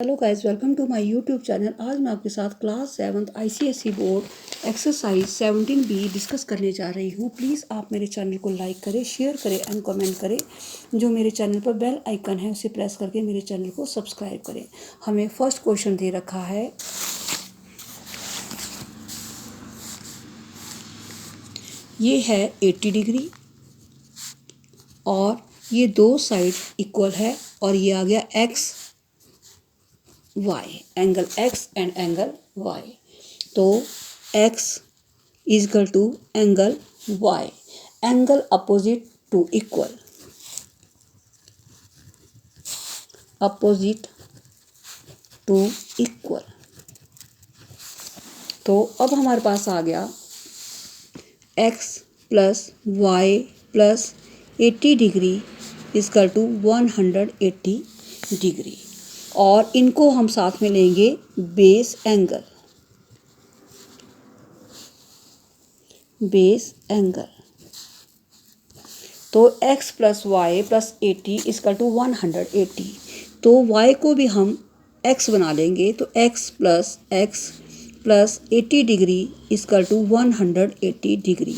Hello guys, welcome to my YouTube channel. आज मैं आपके साथ class 7th ICSE board exercise 17B discuss करने जा रही हूँ। प्लीज़ आप मेरे चैनल को लाइक करें, शेयर करें एंड कमेंट करें। जो मेरे चैनल पर बेल आइकन है उसे प्रेस करके मेरे चैनल को सब्सक्राइब करें। हमें फर्स्ट क्वेश्चन दे रखा है, ये है 80 डिग्री और ये दो साइड इक्वल है और ये आ गया x y, angle x and angle y. तो x is equal to angle y, angle opposite to equal, opposite to equal. तो अब हमारे पास आ गया x plus y plus 80 degree is equal to 180 degree, और इनको हम साथ में लेंगे बेस एंगल, बेस एंगल। तो x plus y plus 80 is equal to 180। तो y को भी हम x बना लेंगे, तो x plus 80 degree is equal to 180 degree.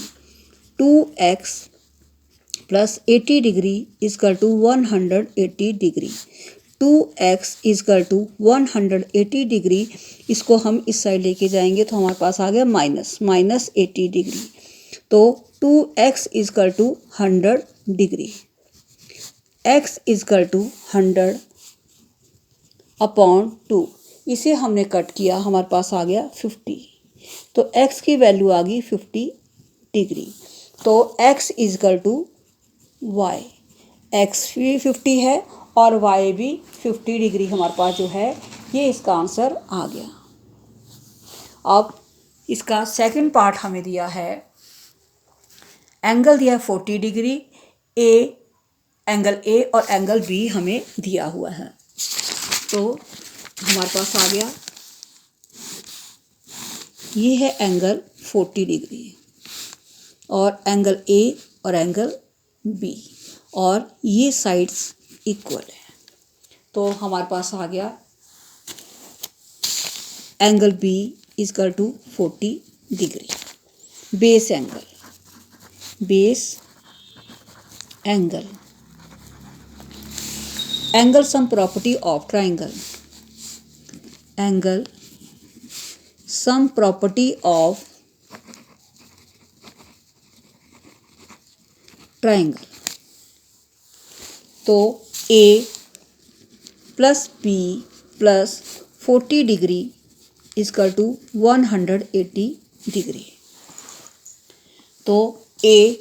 2x plus 80 degree is equal to 180 degree. 2x is equal to 180 degree, इसको हम इस साइड लेके जाएंगे तो हमारे पास आ गया माइनस 80 डिग्री। तो 2x is equal to 100 degree, x is equal to 100 upon 2, इसे हमने कट किया, हमारे पास आ गया 50। तो x की वैल्यू आ गई 50 डिग्री। तो x is equal to y, x भी 50 है और y भी 50 डिग्री हमारे पास जो है, ये इसका आंसर आ गया। अब इसका सेकंड पार्ट हमें दिया है, एंगल दिया है 40 डिग्री, एंगल ए और एंगल बी हमें दिया हुआ है। तो हमारे पास आ गया, ये है एंगल 40 डिग्री और एंगल ए और एंगल बी, और ये साइड्स इक्वल है। तो हमारे पास आ गया angle B equal to 40 degree. Base angle, angle sum property of triangle, angle sum property of triangle. तो A plus B plus 40 degree is equal to 180 degree. तो ए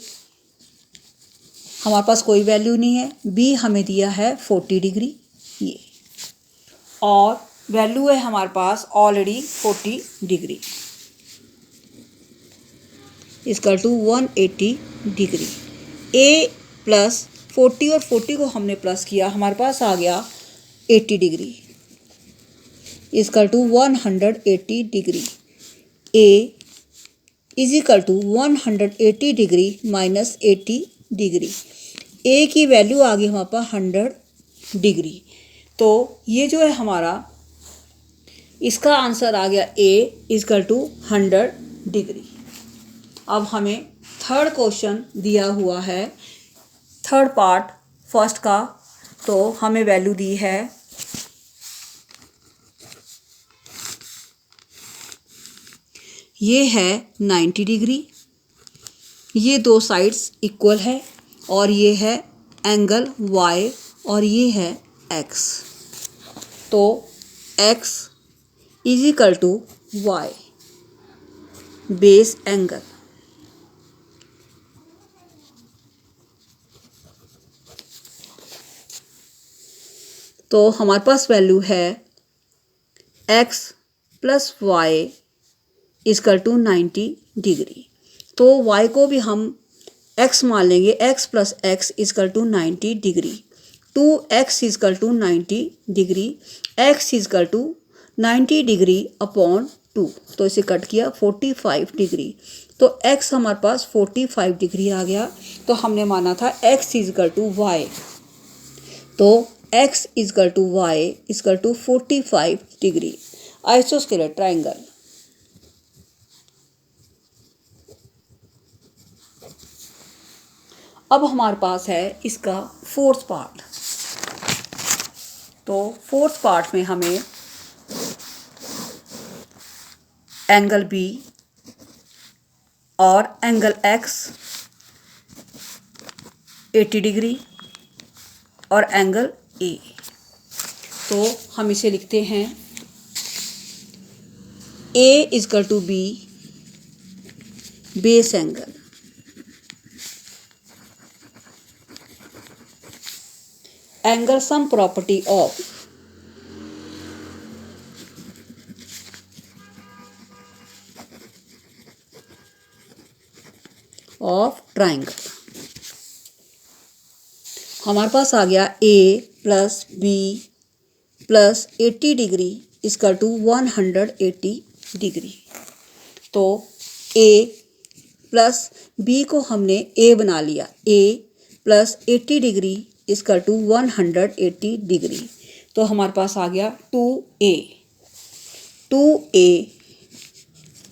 हमारे पास कोई वैल्यू नहीं है, बी हमें दिया है 40 डिग्री ये, और वैल्यू है हमारे पास already 40 degree is equal to 180 degree. A plus 40 और 40 को हमने प्लस किया, हमारे पास आ गया 80 degree is equal to 180 degree. A is equal to 180 degree minus 80 degree. A की वैल्यू आ गई हमारे पास 100 डिग्री। तो ये जो है हमारा, इसका आंसर आ गया ए इजकल टू 100 डिग्री। अब हमें थर्ड क्वेश्चन दिया हुआ है, थर्ड पार्ट फर्स्ट का। तो हमें वैल्यू दी है ये है 90 डिग्री, ये दो साइड्स इक्वल है, और ये है एंगल y और ये है x। तो x is equal to y, base angle. तो हमारे पास वैल्यू है x plus y is equal to 90 degree. तो y को भी हम x मान लेंगे, x plus x is equal to 90 degree. 2x is equal to 90 degree, x is equal to 90 degree upon 2, तो इसे कट किया 45 डिग्री। तो x हमारे पास 45 डिग्री आ गया। तो हमने माना था x इजकल टू y, तो x is equal to y equal to 45 degree. आइसोस्केलर ट्राइंगल। अब हमारे पास है इसका फोर्थ पार्ट। तो फोर्थ पार्ट में हमें एंगल B और एंगल X 80 डिग्री और एंगल A। तो हम इसे लिखते हैं A is equal to B base angle, angle sum property of triangle. हमारे पास आ गया A plus B plus 80 degree is equal to 180 degree. तो A प्लस B को हमने A बना लिया, A plus 80 degree is equal to 180 degree. तो हमारे पास आ गया 2A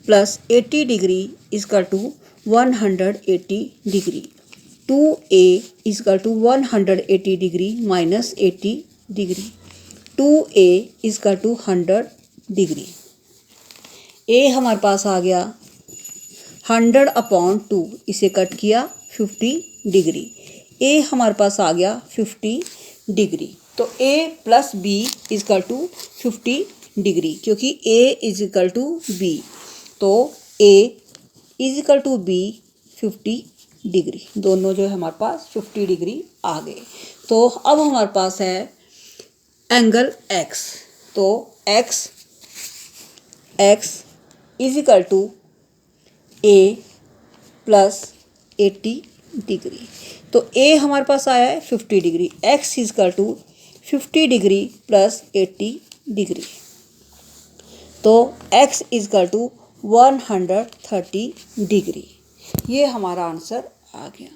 plus 80 degree is equal to 180 degree. 2A is equal to 180 degree minus 80 degree. 2A is equal to 100 degree. A हमारे पास आ गया 100/2, इसे कट किया 50 डिग्री। A हमारे पास आ गया 50 डिग्री। तो A plus B is equal to 50 degree, क्योंकि A इजकल टू B। तो A is equal to B 50 degree. दोनों जो है हमारे पास 50 डिग्री आ गए। तो अब हमारे पास है एंगल X। तो X is equal to A plus 80 degree. तो A हमारे पास आया है 50 degree, X is equal to 50 degree plus 80 degree. तो X इजकल टू 130 डिग्री। ये हमारा आंसर आ गया।